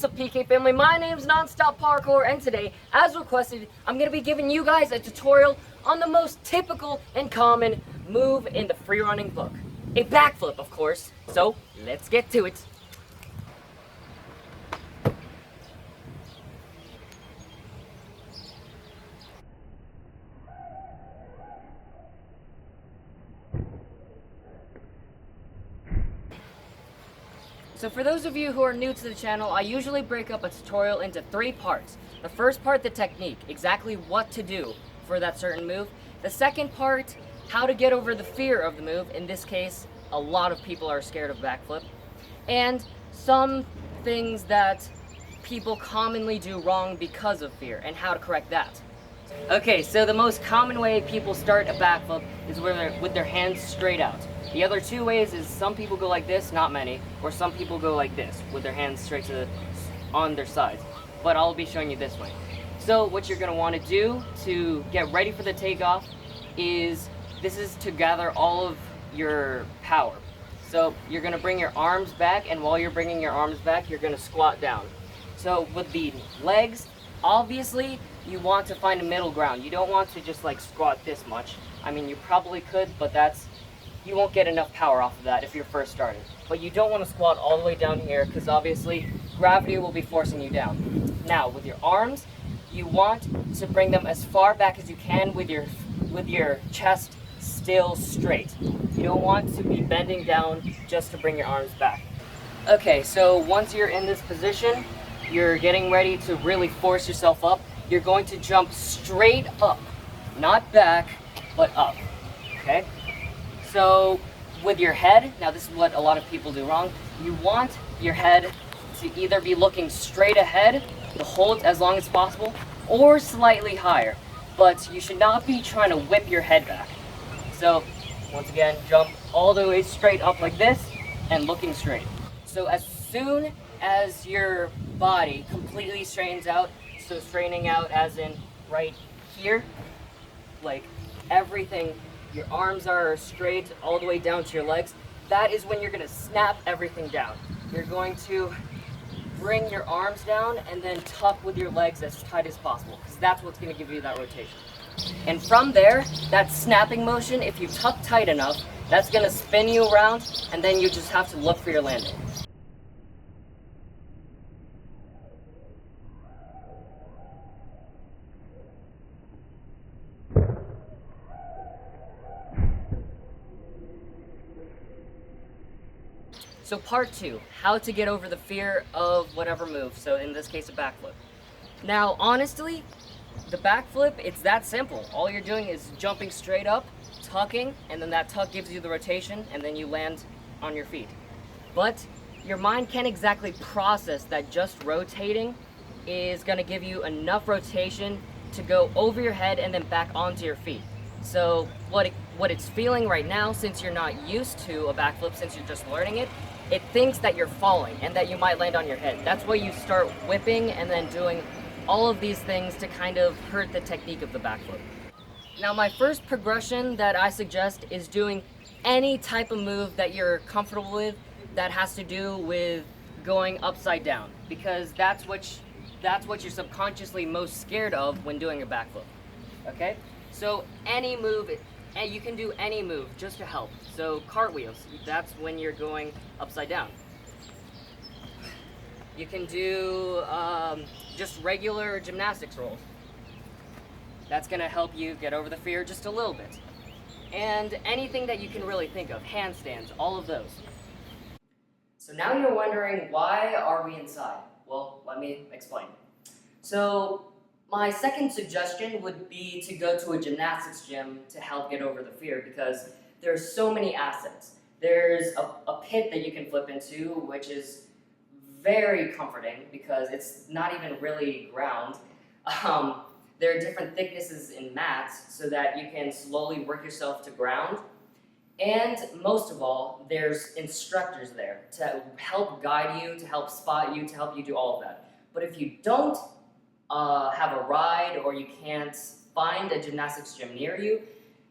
What's up, PK family? My name's Nonstop Parkour, and today, as requested, I'm going to be giving you guys a tutorial on the most typical and common move in the free running book. A backflip, of course. So, let's get to it. So for those of you who are new to the channel, I usually break up a tutorial into 3 parts. The first part, the technique, exactly what to do for that certain move. The second part, how to get over the fear of the move. In this case, a lot of people are scared of backflip. And some things that people commonly do wrong because of fear and how to correct that. Okay, so the most common way people start a backflip is with their hands straight out. The other 2 ways is some people go like this, not many, or some people go like this, with their hands straight on their sides. But I'll be showing you this way. So what you're going to want to do to get ready for the takeoff is, this is to gather all of your power. So you're going to bring your arms back, and while you're bringing your arms back, you're going to squat down. So with the legs, obviously, you want to find a middle ground. You don't want to just like squat this much. I mean, you probably could, but you won't get enough power off of that if you're first starting. But you don't want to squat all the way down here because obviously gravity will be forcing you down. Now, with your arms, you want to bring them as far back as you can with your chest still straight. You don't want to be bending down just to bring your arms back. Okay, so once you're in this position, you're getting ready to really force yourself up. You're going to jump straight up, not back, but up, okay? So with your head, now this is what a lot of people do wrong, you want your head to either be looking straight ahead, the hold as long as possible, or slightly higher. But you should not be trying to whip your head back. So once again, jump all the way straight up like this and looking straight. So as soon as your body completely straightens out, so straightening out as in right here, like everything, your arms are straight all the way down to your legs, that is when you're going to snap everything down. You're going to bring your arms down and then tuck with your legs as tight as possible, because that's what's going to give you that rotation. And from there, that snapping motion, if you tuck tight enough, that's going to spin you around, and then you just have to look for your landing. So part 2, how to get over the fear of whatever move, so in this case a backflip. Now honestly, the backflip, it's that simple. All you're doing is jumping straight up, tucking, and then that tuck gives you the rotation, and then you land on your feet. But your mind can't exactly process that just rotating is going to give you enough rotation to go over your head and then back onto your feet. So what it's feeling right now, since you're not used to a backflip, since you're just learning it, it thinks that you're falling and that you might land on your head. That's why you start whipping and then doing all of these things to kind of hurt the technique of the backflip. Now my first progression that I suggest is doing any type of move that you're comfortable with that has to do with going upside down, because that's what you're subconsciously most scared of when doing a backflip. Okay? So any move, and you can do any move just to help. So cartwheels, that's when you're going upside down. You can do just regular gymnastics rolls. That's gonna help you get over the fear just a little bit. And anything that you can really think of, handstands, all of those. So now you're wondering, why are we inside? Well, let me explain. So my second suggestion would be to go to a gymnastics gym to help get over the fear, because there's so many assets. There's a pit that you can flip into, which is very comforting because it's not even really ground. There are different thicknesses in mats so that you can slowly work yourself to ground. And most of all, there's instructors there to help guide you, to help spot you, to help you do all of that. But if you don't have a ride, or you can't find a gymnastics gym near you,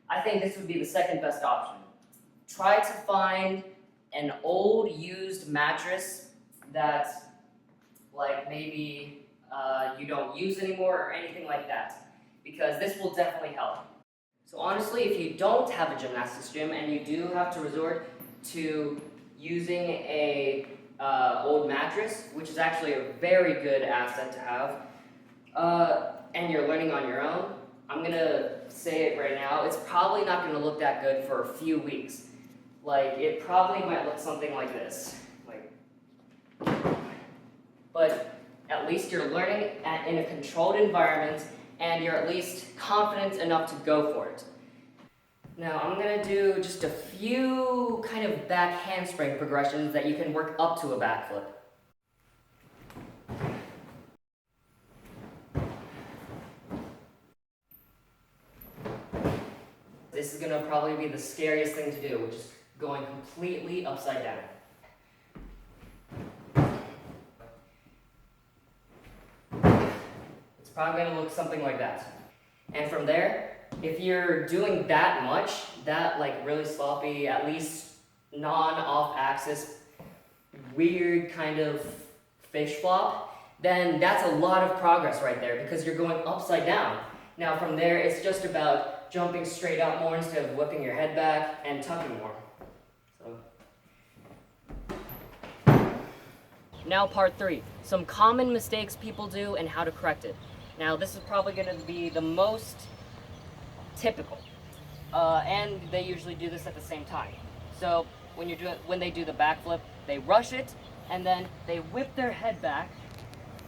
I think this would be the second best option. Try to find an old used mattress that like maybe you don't use anymore or anything like that, because this will definitely help. So honestly, if you don't have a gymnastics gym and you do have to resort to using a old mattress, which is actually a very good asset to have, and you're learning on your own, I'm gonna say it right now, it's probably not gonna look that good for a few weeks. Like, it probably might look something like this. But at least you're learning in a controlled environment, and you're at least confident enough to go for it. Now, I'm gonna do just a few kind of back handspring progressions that you can work up to a backflip. This is gonna probably be the scariest thing to do, which is going completely upside down. It's probably gonna look something like that. And from there, if you're doing that much, that like really sloppy, at least non-off axis, weird kind of fish flop, then that's a lot of progress right there because you're going upside down. Now from there, it's just about jumping straight up more instead of whipping your head back and tucking more. Now part 3, some common mistakes people do and how to correct it. Now this is probably going to be the most typical, and they usually do this at the same time. So when they do the backflip, they rush it, and then they whip their head back,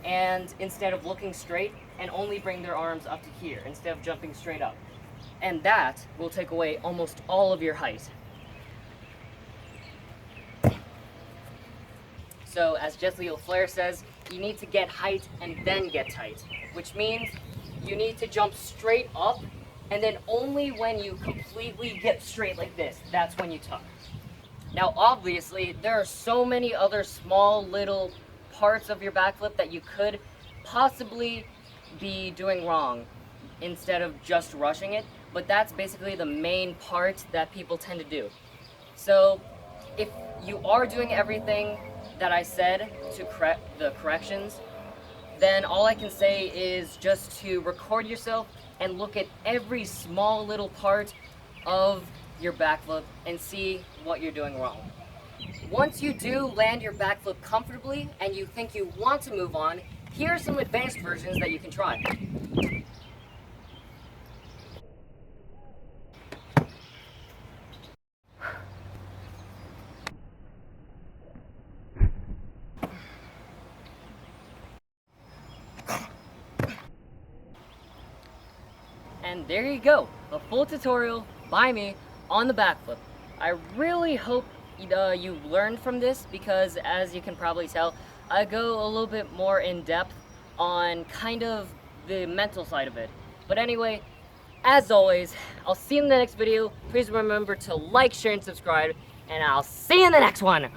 and instead of looking straight, and only bring their arms up to here, instead of jumping straight up. And that will take away almost all of your height. So as Jessie LaFleur says, you need to get height and then get tight, which means you need to jump straight up, and then only when you completely get straight like this, that's when you tuck. Now obviously, there are so many other small little parts of your backflip that you could possibly be doing wrong instead of just rushing it, but that's basically the main part that people tend to do. So if you are doing everything that I said to correct the corrections, then all I can say is just to record yourself and look at every small little part of your backflip and see what you're doing wrong. Once you do land your backflip comfortably and you think you want to move on, here are some advanced versions that you can try. And there you go, a full tutorial by me on the backflip. I really hope you learned from this because, as you can probably tell, I go a little bit more in depth on kind of the mental side of it. But anyway, as always, I'll see you in the next video. Please remember to like, share, and subscribe, and I'll see you in the next one.